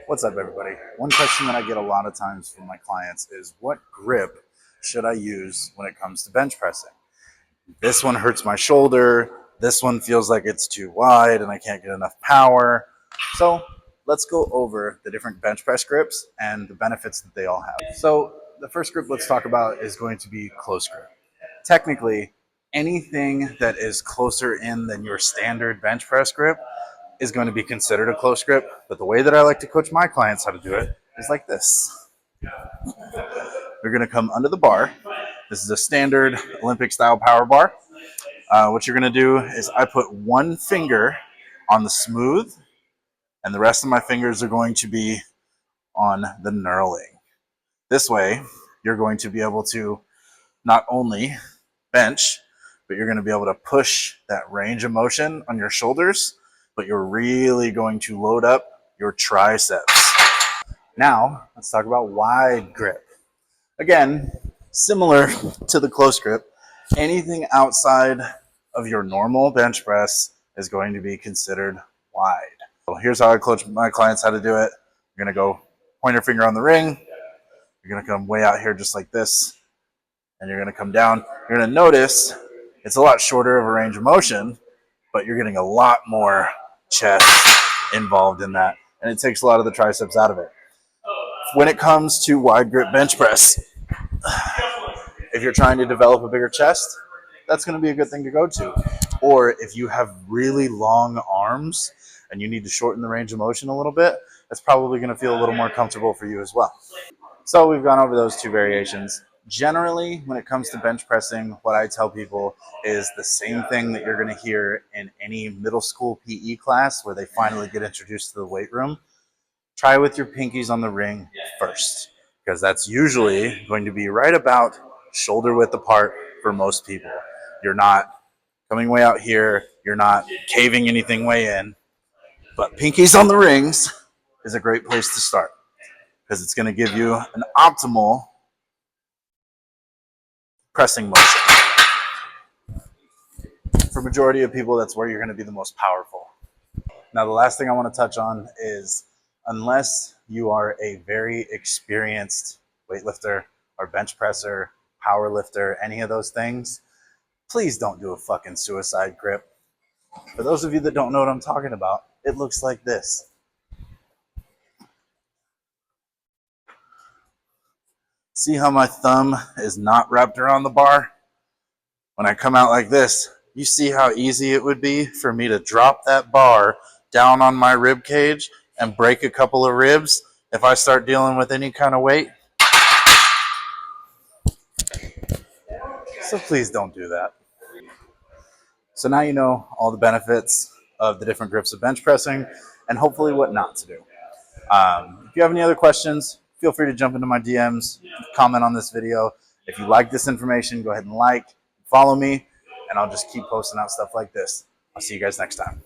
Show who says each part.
Speaker 1: What's up, everybody? One question that I get a lot of times from my clients is what grip should I use when it comes to bench pressing? This one hurts my shoulder. This one feels like it's too wide and I can't get enough power. So let's go over the different bench press grips and the benefits that they all have. So the first grip let's talk about is going to be close grip. Technically, anything that is closer in than your standard bench press grip is going to be considered a close grip. But the way that I like to coach my clients how to do it is like this. You're going to come under the bar. This is a standard Olympic style power bar. What you're going to do is I put one finger on the smooth and the rest of my fingers are going to be on the knurling. This way, you're going to be able to not only bench, but you're going to be able to push that range of motion on your shoulders, but you're really going to load up your triceps. Now, let's talk about wide grip. Again, similar to the close grip, anything outside of your normal bench press is going to be considered wide. So here's how I coach my clients how to do it. You're going to go pointer finger on the ring. You're going to come way out here just like this. And you're going to come down. You're going to notice it's a lot shorter of a range of motion, but you're getting a lot more chest involved in that. And it takes a lot of the triceps out of it. When it comes to wide grip bench press, if you're trying to develop a bigger chest, that's going to be a good thing to go to. Or if you have really long arms and you need to shorten the range of motion a little bit, that's probably going to feel a little more comfortable for you as well. So we've gone over those two variations. Generally, when it comes to bench pressing, what I tell people is the same thing that you're going to hear in any middle school PE class where they finally get introduced to the weight room. Try with your pinkies on the ring first, because that's usually going to be right about shoulder width apart for most people. You're not coming way out here. You're not caving anything way in. But pinkies on the rings is a great place to start because it's going to give you an optimal pressing motion. For majority of people, that's where you're going to be the most powerful. Now, the last thing I want to touch on is unless you are a very experienced weightlifter or bench presser, power lifter, any of those things, please don't do a fucking suicide grip. For those of you that don't know what I'm talking about, it looks like this. See how my thumb is not wrapped around the bar? When I come out like this, you see how easy it would be for me to drop that bar down on my rib cage and break a couple of ribs if I start dealing with any kind of weight? So please don't do that. So now you know all the benefits of the different grips of bench pressing and hopefully what not to do. If you have any other questions, feel free to jump into my DMs, comment on this video. If you like this information, go ahead and follow me, and I'll just keep posting out stuff like this. I'll see you guys next time.